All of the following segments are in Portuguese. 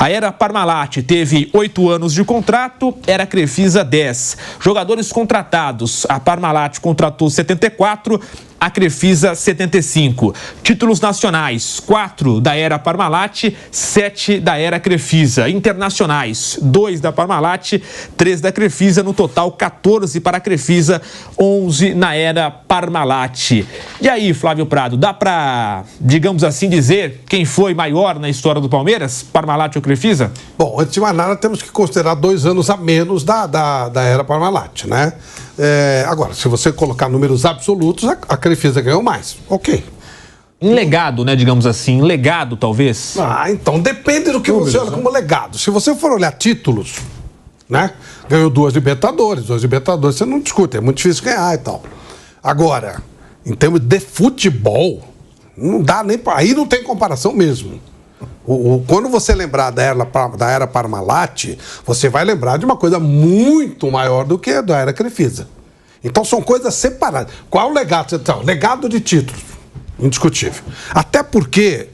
A era Parmalat teve 8 anos de contrato, era Crefisa 10. Jogadores contratados, a Parmalat contratou 74, a Crefisa 75. Títulos nacionais, 4 da era Parmalat, 7 da era Crefisa. Internacionais, 2 da Parmalat, 3 da Crefisa, no total 14 para a Crefisa, 11 na era Parmalat. E aí, Flávio Prado, dá para, digamos assim, dizer quem foi maior na história do Palmeiras, Parmalat ou Crefisa? Bom, antes de mais nada, temos que considerar 2 anos a menos da era Parmalat, né? Agora, se você colocar números absolutos, a Crefisa ganhou mais. Ok. Em legado, né, digamos assim, em legado, talvez? Então, depende do que você olha como legado. Se você for olhar títulos, né? Ganhou 2 Libertadores você não discute, é muito difícil ganhar e tal. Agora, em termos de futebol, não dá nem para... Aí não tem comparação mesmo. Quando você lembrar da era Parmalat, você vai lembrar de uma coisa muito maior do que a da era Crefisa. Então são coisas separadas. Qual é o legado? Então, legado de títulos, indiscutível. Até porque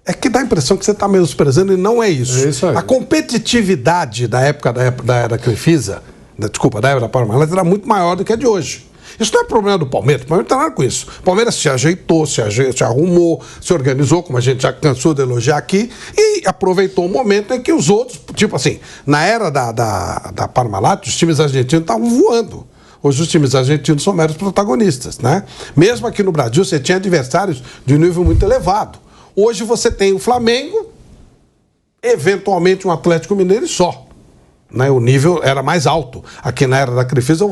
é que dá a impressão que você está menosprezando e não é isso. É isso aí. A competitividade da época da era Crefisa, da era Parmalat, era muito maior do que a de hoje. Isso não é problema do Palmeiras, o Palmeiras não tem nada com isso. O Palmeiras se ajeitou, se arrumou, se organizou, como a gente já cansou de elogiar aqui, e aproveitou o momento em que os outros, tipo assim, na era da Parmalat, os times argentinos estavam voando. Hoje os times argentinos são meros protagonistas, né? Mesmo aqui no Brasil, você tinha adversários de um nível muito elevado. Hoje você tem o Flamengo, eventualmente um Atlético Mineiro e só. Né, o nível era mais alto. Aqui na era da Crefisa,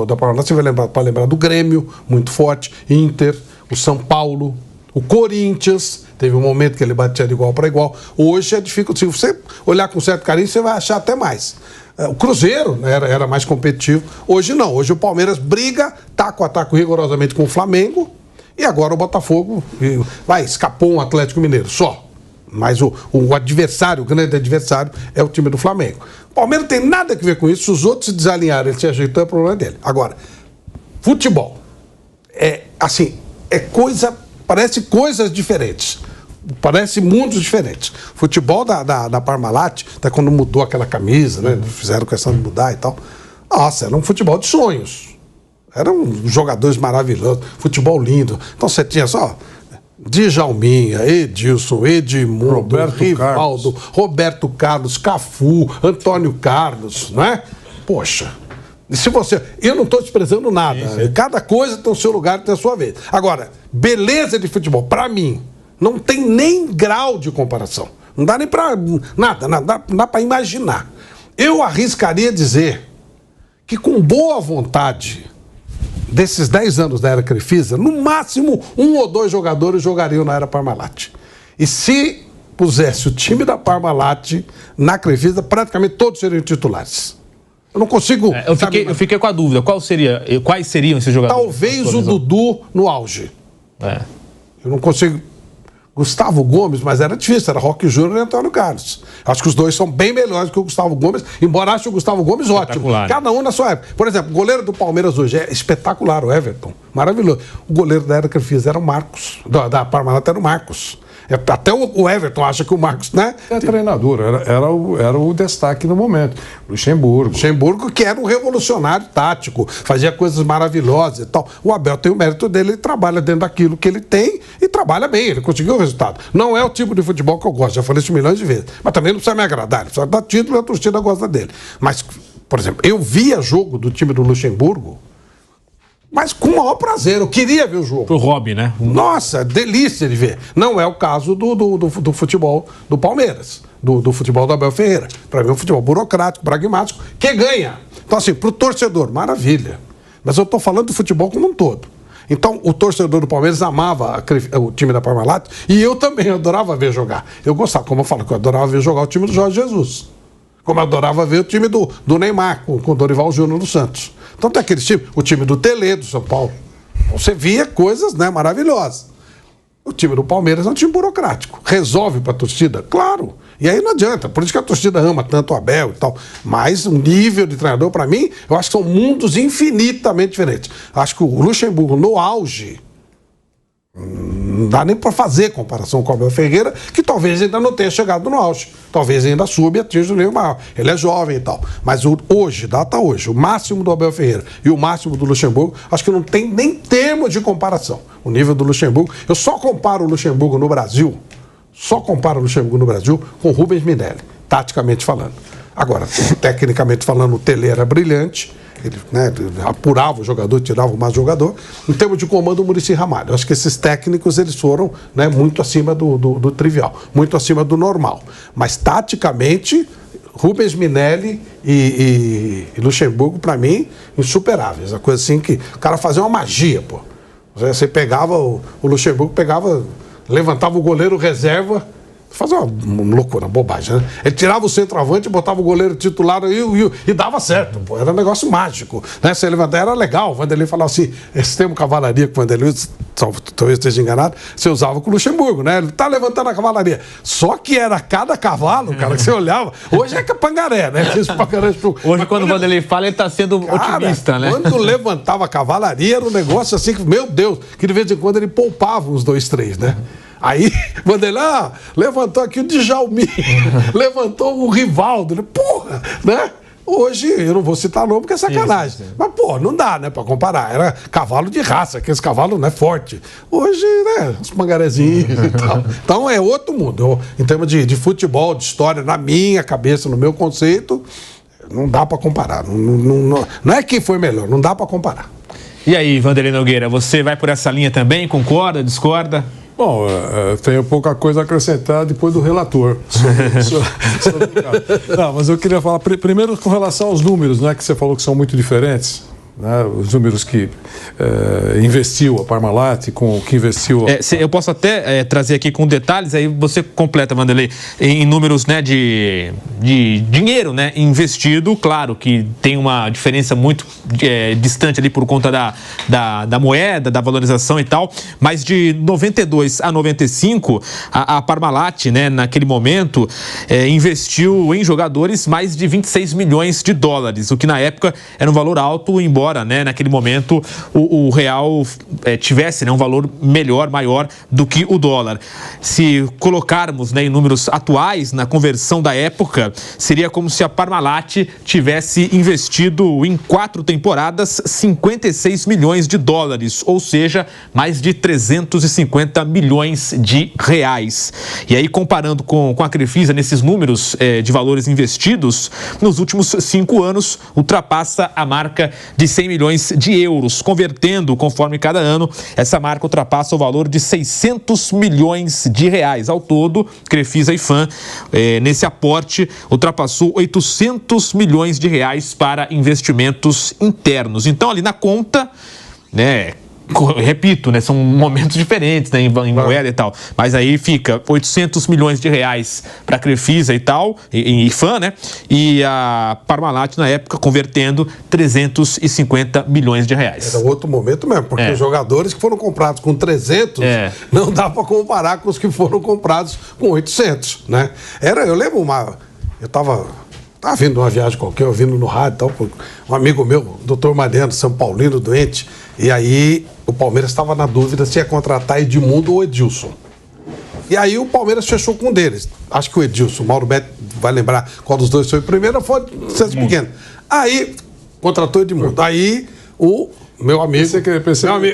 da Parmalat, você vai lembrar do Grêmio, muito forte, Inter, o São Paulo, o Corinthians, teve um momento que ele batia de igual para igual. Hoje é difícil. Se você olhar com certo carinho, você vai achar até mais. O Cruzeiro, né, era mais competitivo. Hoje não. Hoje o Palmeiras briga, taco a taco rigorosamente com o Flamengo, e agora o Botafogo escapou um Atlético Mineiro, só. Mas o adversário, o grande adversário, é o time do Flamengo. O Palmeiras não tem nada a ver com isso. Se os outros se desalinharem, ele se ajeitou, é problema dele. Agora, futebol. Parece coisas diferentes. Parece mundos diferentes. Futebol da Parmalat, até quando mudou aquela camisa, né? Fizeram questão de mudar e tal. Nossa, era um futebol de sonhos. Eram jogadores maravilhosos, futebol lindo. Então você tinha só... Djalminha, Edilson, Edmundo, Rivaldo, Roberto Carlos, Cafu, Antônio Carlos, não é? Poxa, se você... Eu não estou desprezando nada. Cada coisa tem o seu lugar e tem a sua vez. Agora, beleza de futebol, para mim, não tem nem grau de comparação. Não dá nem para... Nada, não dá para imaginar. Eu arriscaria dizer que com boa vontade... Desses 10 anos da era Crefisa, no máximo 1 ou 2 jogadores jogariam na era Parmalat. E se pusesse o time da Parmalat na Crefisa, praticamente todos seriam titulares. Eu não consigo... Eu fiquei com a dúvida. Quais seriam esses jogadores? Talvez o Dudu no auge. Eu não consigo... Gustavo Gomes, mas era difícil, era Roque Júnior e Antônio Carlos. Acho que os dois são bem melhores que o Gustavo Gomes, embora ache o Gustavo Gomes ótimo. Cada um na sua época. Por exemplo, o goleiro do Palmeiras hoje é espetacular, o Everton. Maravilhoso. O goleiro da era Crefisa era o Marcos. Da Parmalat era o Marcos. Até o Everton acha que o Marcos, né? É treinador, era o destaque no momento. Luxemburgo, que era um revolucionário tático, fazia coisas maravilhosas e tal. O Abel tem o mérito dele, ele trabalha dentro daquilo que ele tem e trabalha bem, ele conseguiu o resultado. Não é o tipo de futebol que eu gosto, já falei isso milhões de vezes. Mas também não precisa me agradar, ele precisa dar título e a torcida gosta dele. Mas, por exemplo, eu via jogo do time do Luxemburgo, mas com o maior prazer, eu queria ver o jogo. Pro hobby, né? Nossa, delícia de ver. Não é o caso do futebol do Palmeiras, do futebol do Abel Ferreira. Para mim é um futebol burocrático, pragmático, que ganha. Então assim, pro torcedor, maravilha. Mas eu tô falando do futebol como um todo. Então o torcedor do Palmeiras amava o time da Parmalat e eu também adorava ver jogar. Eu gostava, como eu falo, que eu adorava ver jogar o time do Jorge Jesus. Como eu adorava ver o time do Neymar, com o Dorival Júnior no Santos. Então tem aquele time, o time do Tele, do São Paulo. Você via coisas, né, maravilhosas. O time do Palmeiras é um time burocrático. Resolve para a torcida? Claro. E aí não adianta. Por isso que a torcida ama tanto o Abel e tal. Mas o nível de treinador, para mim, eu acho que são mundos infinitamente diferentes. Acho que o Luxemburgo, no auge, Não dá nem para fazer comparação com o Abel Ferreira, que talvez ainda não tenha chegado no auge. Talvez ainda suba e atinja o nível maior. Ele é jovem e tal. Mas data hoje, o máximo do Abel Ferreira e o máximo do Luxemburgo, acho que não tem nem termo de comparação. O nível do Luxemburgo, eu só comparo o Luxemburgo no Brasil com o Rubens Minelli, taticamente falando. Agora, tecnicamente falando, o Tele era brilhante. Ele, né, apurava o jogador, tirava o mais jogador. Em termos de comando, o Muricy Ramalho. Eu acho que esses técnicos eles foram, né, muito acima do trivial, muito acima do normal. Mas, taticamente, Rubens Minelli e Luxemburgo, para mim, insuperáveis. A coisa assim que o cara fazia uma magia, pô. Você pegava, o Luxemburgo levantava o goleiro reserva. Fazia uma loucura, uma bobagem, né? Ele tirava o centroavante, botava o goleiro titular e dava certo, pô. Era um negócio mágico, né? Se ele levantar, era legal. O Vanderlei falava assim, esse termo cavalaria que o Vanderlei, talvez esteja enganado, você usava com o Luxemburgo, né? Ele tá levantando a cavalaria. Só que era cada cavalo, cara, que você olhava. Hoje é pangaré, né? Hoje, quando o Vanderlei fala, ele tá sendo otimista, né? Quando levantava a cavalaria, era um negócio assim que, meu Deus, que de vez em quando ele poupava uns 2, 3, né? Aí, Vanderlei, levantou aqui o Djalmin, levantou o Rivaldo, porra, né? Hoje, eu não vou citar nome porque é sacanagem. Isso. Mas, pô, não dá, né, pra comparar. Era cavalo de raça, aqueles cavalos, né, forte. Hoje, né, os mangarezinhos e tal. Então, é outro mundo. Em termos de futebol, de história, na minha cabeça, no meu conceito, não dá pra comparar. Não é quem foi melhor, não dá pra comparar. E aí, Vanderlei Nogueira, você vai por essa linha também? Concorda, discorda? Bom, tenho pouca coisa a acrescentar depois do relator. Não, mas eu queria falar primeiro com relação aos números, né, que você falou que são muito diferentes. Né, os números que investiu a Parmalat com o que investiu... Eu posso até trazer aqui com detalhes, aí você completa, Vanderlei, em números, né, de dinheiro, né, investido. Claro que tem uma diferença muito distante ali por conta da moeda, da valorização e tal, mas de 92 a 95, a Parmalat, né, naquele momento, investiu em jogadores mais de 26 milhões de dólares, o que na época era um valor alto, embora, né, naquele momento o real tivesse, né, um valor maior do que o dólar. Se colocarmos, né, em números atuais, na conversão da época, seria como se a Parmalat tivesse investido em 4 temporadas 56 milhões de dólares, ou seja, mais de 350 milhões de reais. E aí, comparando com a Crefisa, nesses números de valores investidos, nos últimos 5 anos, ultrapassa a marca de 100 milhões de euros, convertendo, conforme cada ano, essa marca ultrapassa o valor de 600 milhões de reais. Ao todo, Crefisa e FAM, nesse aporte, ultrapassou 800 milhões de reais para investimentos internos. Então, ali na conta, né, repito, né, são momentos diferentes, né, em moeda e tal, mas aí fica 800 milhões de reais para a Crefisa e tal, e FAM, né, e a Parmalat na época convertendo 350 milhões de reais. Era outro momento mesmo, porque os jogadores que foram comprados com 300 não dá para comparar com os que foram comprados com 800, né? Eu lembro eu tava vindo uma viagem qualquer, ouvindo no rádio e tal, um amigo meu, doutor Mariano, São Paulino, doente, e aí o Palmeiras estava na dúvida se ia contratar Edmundo ou Edilson. E aí o Palmeiras fechou com um deles. Acho que o Edilson, o Mauro Betti vai lembrar qual dos dois foi o primeiro, foi o César Pequeno. Aí contratou Edmundo. Aí o meu amigo...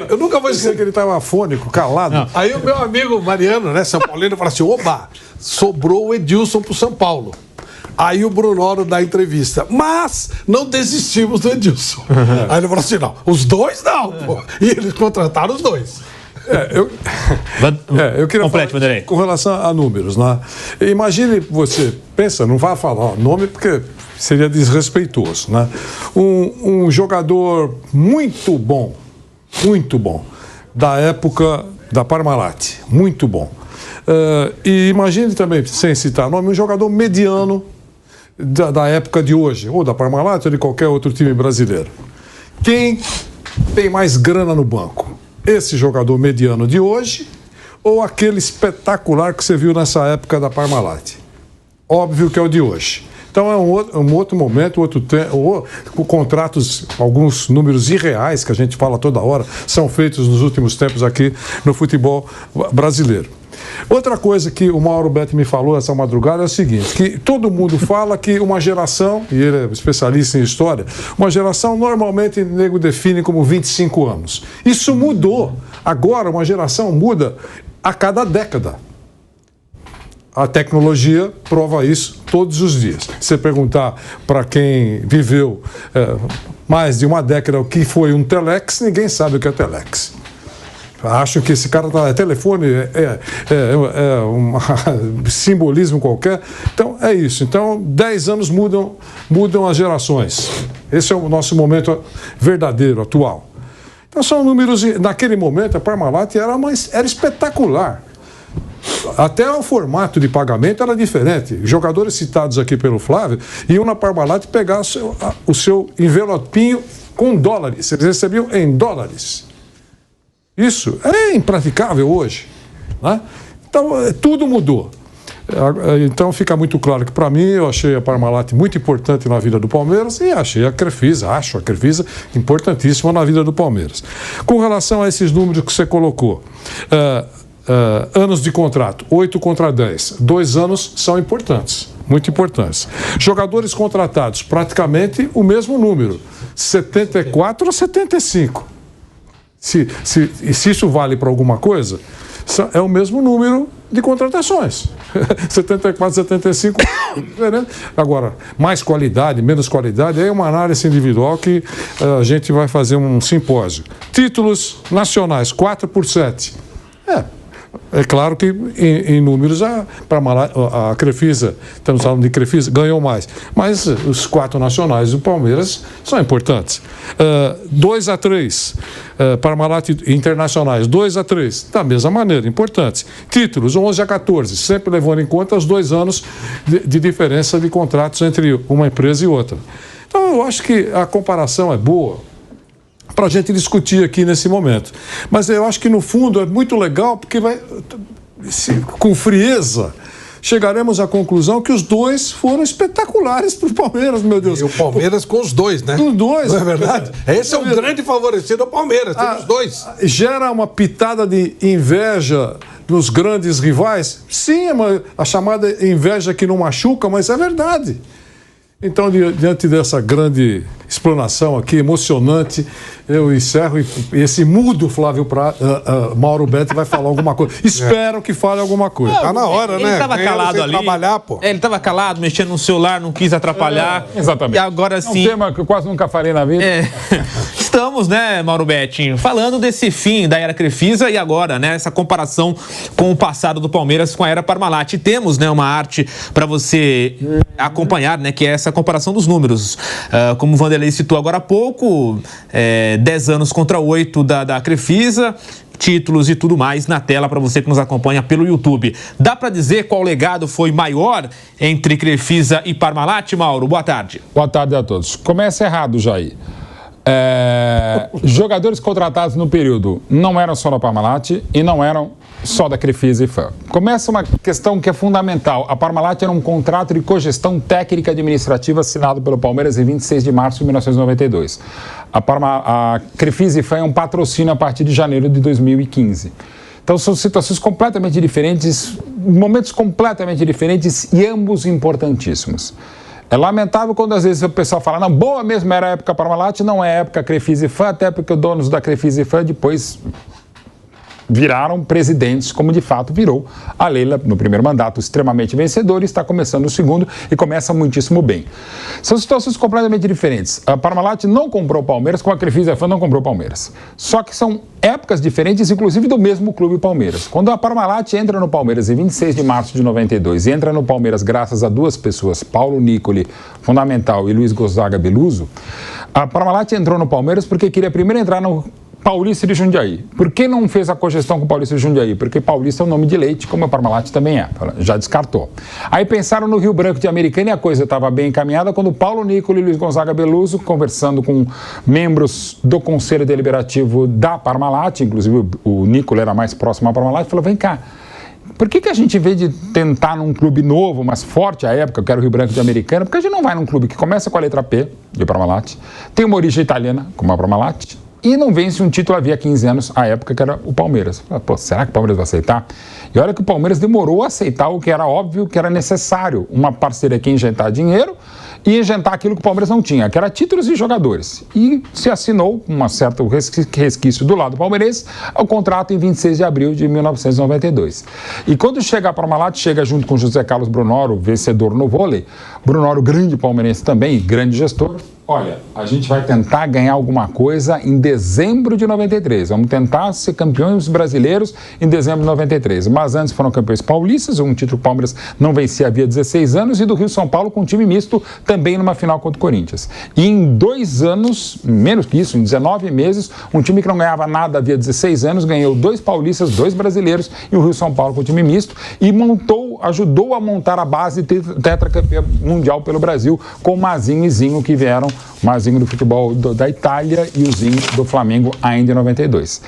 eu nunca vou esquecer que ele estava afônico, calado. Não. Aí o meu amigo Mariano, né, São Paulino, falou assim, oba, sobrou o Edilson pro São Paulo. Aí o Brunoro dá a entrevista, mas não desistimos do Edilson. Aí ele falou assim, não, os dois não, pô. E eles contrataram os dois. Eu queria falar com relação a números, né? Imagine você, pensa, não vai falar nome porque seria desrespeitoso, né? Um jogador muito bom, da época da Parmalat, muito bom. E imagine também, sem citar nome, um jogador mediano da época de hoje, ou da Parmalat ou de qualquer outro time brasileiro. Quem tem mais grana no banco? Esse jogador mediano de hoje ou aquele espetacular que você viu nessa época da Parmalat? Óbvio que é o de hoje. Então é um outro momento, outro tempo, contratos, alguns números irreais que a gente fala toda hora, são feitos nos últimos tempos aqui no futebol brasileiro. Outra coisa que o Mauro Betti me falou essa madrugada é o seguinte, que todo mundo fala que uma geração, e ele é especialista em história, uma geração normalmente o nego define como 25 anos. Isso mudou. Agora uma geração muda a cada década. A tecnologia prova isso todos os dias. Se você perguntar para quem viveu mais de uma década o que foi um telex, ninguém sabe o que é telex. Acho que esse cara telefone é um simbolismo qualquer. Então, é isso. Então, 10 anos mudam as gerações. Esse é o nosso momento verdadeiro, atual. Então, são números... Naquele momento, a Parmalat era espetacular. Até o formato de pagamento era diferente. Jogadores citados aqui pelo Flávio iam na Parmalat pegar o seu envelopinho com dólares. Eles recebiam em dólares. Isso é impraticável hoje, né? Então, tudo mudou. Então, fica muito claro que, para mim, eu achei a Parmalat muito importante na vida do Palmeiras e acho a Crefisa importantíssima na vida do Palmeiras. Com relação a esses números que você colocou, anos de contrato, 8 contra 10, 2 anos são importantes, muito importantes. Jogadores contratados, praticamente o mesmo número, 74 a 75. Se isso vale para alguma coisa, é o mesmo número de contratações. 74, 75. Agora, mais qualidade, menos qualidade, é uma análise individual que a gente vai fazer um simpósio. Títulos nacionais, 4 por 7. É claro que em números a Crefisa, estamos falando de Crefisa, ganhou mais. Mas os 4 nacionais do Palmeiras são importantes. 2 a 3, Parmalat internacionais, 2 a 3, da mesma maneira, importantes. Títulos, 11 a 14, sempre levando em conta os 2 anos de diferença de contratos entre uma empresa e outra. Então eu acho que a comparação é boa para a gente discutir aqui nesse momento. Mas eu acho que, no fundo, é muito legal, porque com frieza, chegaremos à conclusão que os dois foram espetaculares para o Palmeiras, meu Deus. E o Palmeiras com os dois, né? Os dois. Não é verdade? Esse é um grande favorecido, o Palmeiras, tem os dois. Gera uma pitada de inveja nos grandes rivais? Sim, a chamada inveja que não machuca, mas é verdade. Então, diante dessa grande explanação aqui, emocionante, eu encerro e esse mudo Flávio Mauro Betti vai falar alguma coisa. Espero que fale alguma coisa. Tá na hora, né? Ele estava calado ali. Trabalhar, pô. Ele estava calado, mexendo no celular, não quis atrapalhar. Exatamente. E agora sim. É um tema que eu quase nunca farei na vida. Estamos, né, Mauro Betti, falando desse fim da era Crefisa e agora, né, essa comparação com o passado do Palmeiras com a era Parmalat. E temos, né, uma arte para você acompanhar, né, que é essa comparação dos números. Como o Vanderlei citou agora há pouco, 10 anos contra 8 da Crefisa, títulos e tudo mais na tela para você que nos acompanha pelo YouTube. Dá para dizer qual legado foi maior entre Crefisa e Parmalat, Mauro? Boa tarde. Boa tarde a todos. Começa errado, Jair. Jogadores contratados no período não eram só da Parmalat e não eram só da Crefisa e FAM. Começa uma questão que é fundamental. A Parmalat era um contrato de cogestão técnica e administrativa assinado pelo Palmeiras em 26 de março de 1992. A Crefisa e FAM é um patrocínio a partir de janeiro de 2015. Então são situações completamente diferentes, momentos completamente diferentes e ambos importantíssimos. É lamentável quando às vezes o pessoal fala, não, boa mesmo era a época Parmalat, não é a época Crefisa e FAM, até porque os donos da Crefisa e FAM depois viraram presidentes, como de fato virou a Leila no primeiro mandato, extremamente vencedor, e está começando o segundo e começa muitíssimo bem. São situações completamente diferentes. A Parmalat não comprou o Palmeiras, como a Crefisa e a FAM não comprou o Palmeiras. Só que são épocas diferentes, inclusive do mesmo clube Palmeiras. Quando a Parmalat entra no Palmeiras em 26 de março de 92 e entra no Palmeiras graças a 2 pessoas, Paulo Nicoli, fundamental, e Luiz Gonzaga Beluso, a Parmalat entrou no Palmeiras porque queria primeiro entrar no Paulista de Jundiaí. Por que não fez a cogestão com o Paulista de Jundiaí? Porque Paulista é um nome de leite, como a Parmalat também é. Já descartou. Aí pensaram no Rio Branco de Americana e a coisa estava bem encaminhada quando Paulo Nicoli e Luiz Gonzaga Beluso, conversando com membros do Conselho Deliberativo da Parmalat, inclusive o Nicoli era mais próximo à Parmalat, falou, vem cá, Por que a gente, em vez de tentar num clube novo, mas forte à época, eu quero o Rio Branco de Americana, porque a gente não vai num clube que começa com a letra P, de Parmalat, tem uma origem italiana, como a Parmalat, e não vence um título havia 15 anos, à época que era o Palmeiras. Pô, será que o Palmeiras vai aceitar? E olha que o Palmeiras demorou a aceitar o que era óbvio, que era necessário, uma parceria que injetar dinheiro e injetar aquilo que o Palmeiras não tinha, que era títulos e jogadores. E se assinou, um certo resquício do lado palmeirense, o contrato em 26 de abril de 1992. E quando chega a Parmalat, chega junto com José Carlos Brunoro, vencedor no vôlei, Brunoro, grande palmeirense também, grande gestor. Olha, a gente vai tentar ganhar alguma coisa em dezembro de 93. Vamos tentar ser campeões brasileiros em dezembro de 93. Mas antes foram campeões paulistas, um título que o Palmeiras não vencia havia 16 anos, e do Rio São Paulo com um time misto também numa final contra o Corinthians. E em 2 anos, menos que isso, em 19 meses, um time que não ganhava nada havia 16 anos, ganhou 2 paulistas, 2 brasileiros e o Rio São Paulo com um time misto e ajudou a montar a base tetracampeã mundial pelo Brasil com Mazinho e Zinho, que vieram, Mazinho do futebol da Itália e o Zinho do Flamengo ainda em 92.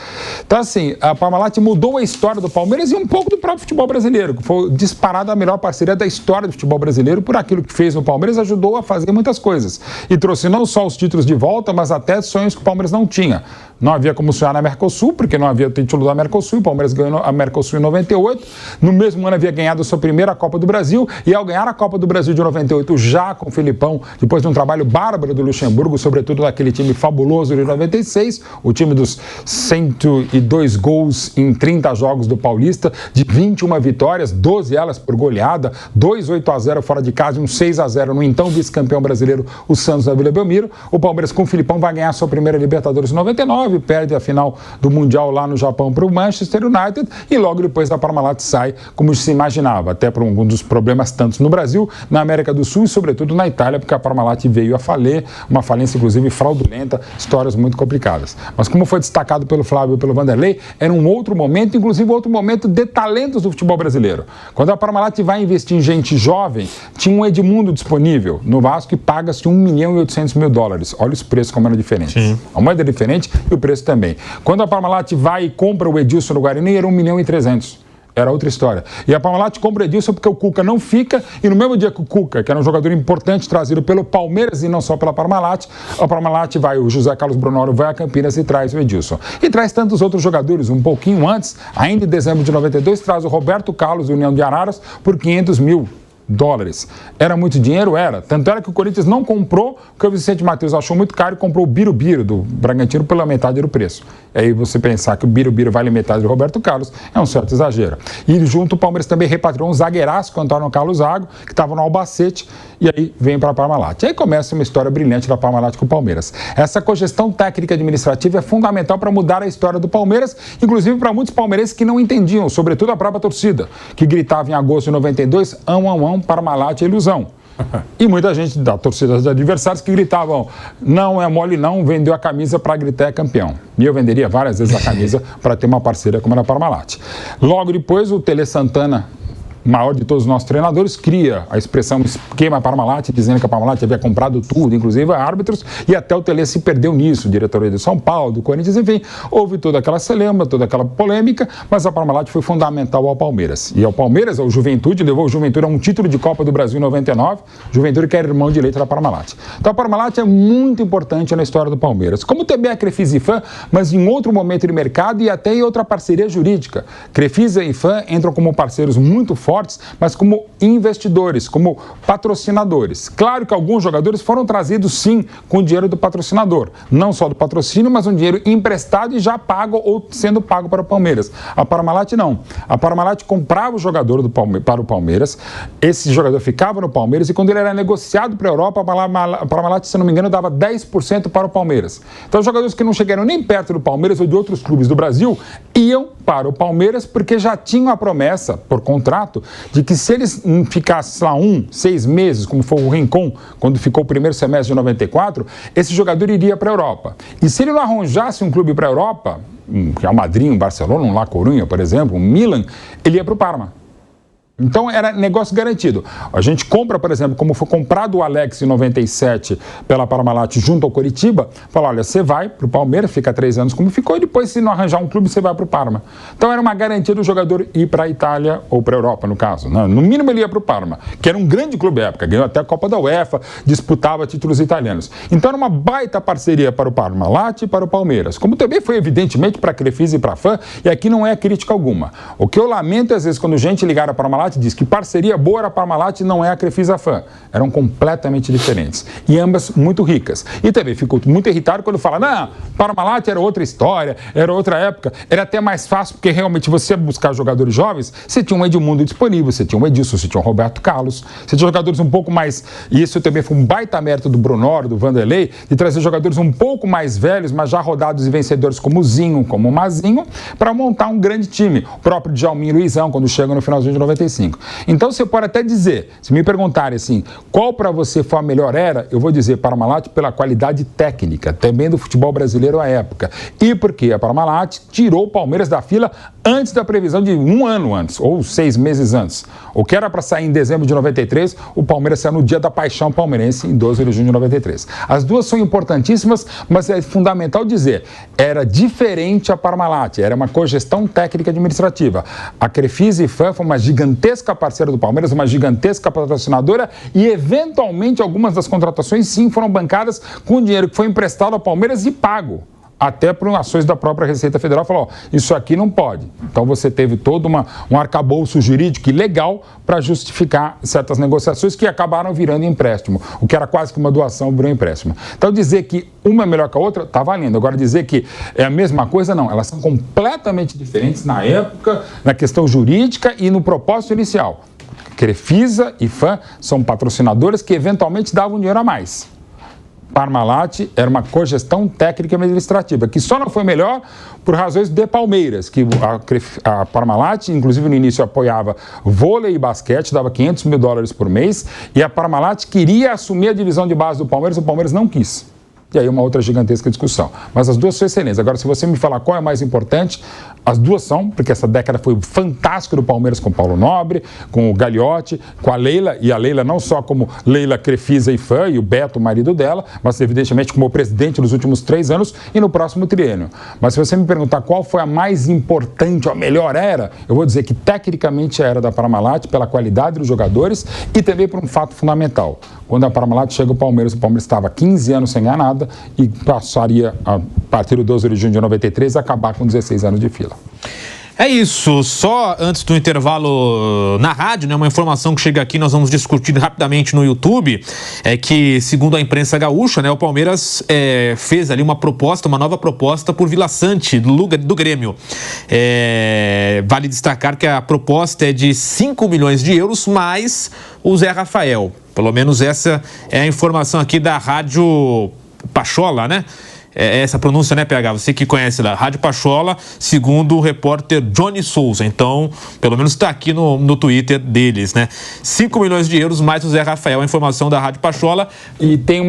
Então assim, a Parmalat mudou a história do Palmeiras e um pouco do próprio futebol brasileiro, que foi disparada a melhor parceria da história do futebol brasileiro. Por aquilo que fez no Palmeiras, ajudou a fazer muitas coisas e trouxe não só os títulos de volta, mas até sonhos que o Palmeiras não tinha. Não havia como sonhar na Mercosul, porque não havia título da Mercosul. O Palmeiras ganhou a Mercosul em 98. No mesmo ano havia ganhado a sua primeira Copa do Brasil. E ao ganhar a Copa do Brasil de 98, já com o Filipão, depois de um trabalho bárbaro do Luxemburgo, sobretudo daquele time fabuloso de 96, o time dos 102 gols em 30 jogos do Paulista, de 21 vitórias, 12 elas por goleada, 2 8-0 fora de casa e um 6-0 no então vice-campeão brasileiro, o Santos da Vila Belmiro. O Palmeiras com o Filipão vai ganhar a sua primeira Libertadores em 99, perde a final do Mundial lá no Japão para o Manchester United e logo depois a Parmalat sai como se imaginava, até por um dos problemas tantos no Brasil, na América do Sul e sobretudo na Itália, porque a Parmalat veio a falir, uma falência inclusive fraudulenta, histórias muito complicadas. Mas como foi destacado pelo Flávio e pelo Vanderlei, era um outro momento, inclusive outro momento de talentos do futebol brasileiro. Quando a Parmalat vai investir em gente jovem, tinha um Edmundo disponível no Vasco e paga-se $1.800.000. Olha os preços como eram diferentes. Sim. A moeda é diferente e o preço também. Quando a Parmalat vai e compra o Edilson no Guarani, era $1.300.000. Era outra história. E a Parmalat compra o Edilson porque o Cuca não fica, e no mesmo dia que o Cuca, que era um jogador importante trazido pelo Palmeiras e não só pela Parmalat, a Parmalat vai, o José Carlos Brunoro vai a Campinas e traz o Edilson. E traz tantos outros jogadores, um pouquinho antes, ainda em dezembro de 92, traz o Roberto Carlos, do União de Araras, por $500.000. Era muito dinheiro? Era. Tanto era que o Corinthians não comprou, porque o Vicente Matheus achou muito caro e comprou o Birubiru do Bragantino pela metade do preço. E aí você pensar que o Birubiru vale metade do Roberto Carlos é um certo exagero. E junto o Palmeiras também repatriou um zagueiraço, com o Antônio Carlos Zago, que estava no Albacete, e aí vem para a Parmalat. E aí começa uma história brilhante da Parmalat com o Palmeiras. Essa cogestão técnica administrativa é fundamental para mudar a história do Palmeiras, inclusive para muitos palmeirenses que não entendiam, sobretudo a própria torcida, que gritava em agosto de 92, Parmalat é ilusão. E muita gente da torcida dos adversários que gritavam, não é mole não, vendeu a camisa para gritar é campeão. E eu venderia várias vezes a camisa para ter uma parceira como era a Parmalat. Logo depois, o Tele Santana, maior de todos os nossos treinadores, cria a expressão esquema Parmalat, dizendo que a Parmalat havia comprado tudo, inclusive árbitros, e até o Tele se perdeu nisso, diretoria de São Paulo, do Corinthians, enfim, houve toda aquela celeuma, toda aquela polêmica, mas a Parmalat foi fundamental ao Palmeiras. E ao Palmeiras, ao Juventude, levou o Juventude a um título de Copa do Brasil em 99, Juventude que era irmão direito da Parmalat. Então a Parmalat é muito importante na história do Palmeiras, como também a Crefisa e Fã, mas em outro momento de mercado e até em outra parceria jurídica. Crefisa e Fã entram como parceiros muito fortes, mas como investidores, como patrocinadores. Claro que alguns jogadores foram trazidos, sim, com o dinheiro do patrocinador. Não só do patrocínio, mas um dinheiro emprestado e já pago ou sendo pago para o Palmeiras. A Parmalat não. A Parmalat comprava o jogador para o Palmeiras, esse jogador ficava no Palmeiras e quando ele era negociado para a Europa, a Parmalat, se não me engano, dava 10% para o Palmeiras. Então, os jogadores que não chegaram nem perto do Palmeiras ou de outros clubes do Brasil iam para o Palmeiras porque já tinham a promessa, por contrato, de que se eles ficassem lá 6 meses, como foi o Rincon, quando ficou o primeiro semestre de 94, esse jogador iria para a Europa. E se ele não arranjasse um clube para a Europa, que é o Madrid, um Barcelona, um La Coruña, por exemplo, um Milan, ele ia para o Parma. Então era negócio garantido. A gente compra, por exemplo, como foi comprado o Alex em 97 pela Parmalat junto ao Coritiba, fala, olha, você vai pro Palmeiras, fica 3 anos como ficou, e depois se não arranjar um clube, você vai pro Parma. Então era uma garantia do jogador ir para a Itália ou para a Europa, no caso. Né? No mínimo ele ia pro Parma, que era um grande clube à época, ganhou até a Copa da UEFA, disputava títulos italianos. Então era uma baita parceria para o Parmalat e para o Palmeiras, como também foi evidentemente para a Crefisa e para a FAM, e aqui não é crítica alguma. O que eu lamento às vezes quando gente ligar a Parmalat diz que parceria boa era a Parmalat e não é a Crefisa FAM. Eram completamente diferentes. E ambas muito ricas. E também ficou muito irritado quando fala, não, Parmalat era outra história, era outra época, era até mais fácil, porque realmente você ia buscar jogadores jovens, você tinha um Edmundo disponível, você tinha um Edilson, você tinha um Roberto Carlos, você tinha jogadores um pouco mais, e isso também foi um baita mérito do Brunoro, do Vanderlei, de trazer jogadores um pouco mais velhos, mas já rodados e vencedores como o Zinho, como o Mazinho, para montar um grande time. O próprio Djalminho e Luizão, quando chegam no finalzinho de 95. Então você pode até dizer, se me perguntarem assim, qual para você foi a melhor era, eu vou dizer Parmalat pela qualidade técnica, também do futebol brasileiro à época. E porque a Parmalat tirou o Palmeiras da fila antes da previsão de 1 ano antes, ou 6 meses antes. O que era para sair em dezembro de 93, o Palmeiras saiu no dia da paixão palmeirense, em 12 de junho de 93. As duas são importantíssimas, mas é fundamental dizer, era diferente a Parmalat, era uma cogestão técnica administrativa. A Crefisa e FAM foi uma gigantesca parceira do Palmeiras, uma gigantesca patrocinadora e, eventualmente, algumas das contratações, sim, foram bancadas com dinheiro que foi emprestado ao Palmeiras e pago. Até por ações da própria Receita Federal, falou, isso aqui não pode. Então você teve todo um arcabouço jurídico e legal para justificar certas negociações que acabaram virando empréstimo. O que era quase que uma doação virou empréstimo. Então dizer que uma é melhor que a outra, está valendo. Agora dizer que é a mesma coisa, não. Elas são completamente diferentes na época, na questão jurídica e no propósito inicial. Crefisa e FAM são patrocinadores que eventualmente davam dinheiro a mais. Parmalat era uma cogestão técnica e administrativa, que só não foi melhor por razões de Palmeiras, que a Parmalat, inclusive no início, apoiava vôlei e basquete, dava $500 mil por mês, e a Parmalat queria assumir a divisão de base do Palmeiras, o Palmeiras não quis. E aí uma outra gigantesca discussão. Mas as duas são excelentes. Agora, se você me falar qual é a mais importante, as duas são, porque essa década foi fantástica do Palmeiras com o Paulo Nobre, com o Gagliotti, com a Leila, e a Leila não só como Leila Crefisa e FAM, e o Beto, o marido dela, mas evidentemente como presidente nos últimos 3 anos e no próximo triênio. Mas se você me perguntar qual foi a mais importante, a melhor era, eu vou dizer que tecnicamente a era da Parmalat, pela qualidade dos jogadores e também por um fato fundamental. Quando a Parmalat chega ao Palmeiras, o Palmeiras estava 15 anos sem ganhar nada e passaria, a partir do 12 de junho de 93, a acabar com 16 anos de fila. É isso, só antes do intervalo na rádio, né, uma informação que chega aqui, nós vamos discutir rapidamente no YouTube, é que, segundo a imprensa gaúcha, né, o Palmeiras fez ali uma nova proposta por Vila Sante, do Grêmio. Vale destacar que a proposta é de 5 milhões de euros mais o Zé Rafael. Pelo menos essa é a informação aqui da Rádio Pachola, né? Essa pronúncia, né, PH? Você que conhece lá, Rádio Pachola, segundo o repórter Johnny Souza. Então, pelo menos está aqui no Twitter deles, né? 5 milhões de euros mais o Zé Rafael, a informação da Rádio Pachola. E tem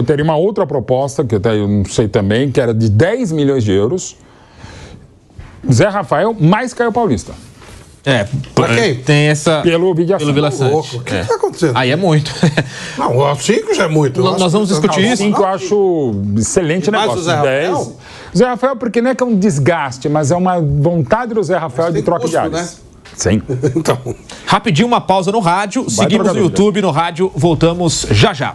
teria uma outra proposta, que até eu não sei também, que era de 10 milhões de euros. Zé Rafael mais Caio Paulista. Tem essa... Pelo Vila Sante. O que está acontecendo? Aí é muito. Não, 5 já é muito. Nós vamos discutir isso. 5 eu acho excelente negócio. O Zé Rafael? Zé Rafael, porque não é que é um desgaste, mas é uma vontade do Zé Rafael de troca de áreas. Né? Sim. Então. Rapidinho, uma pausa no rádio. Seguimos no YouTube, no rádio. Voltamos já já.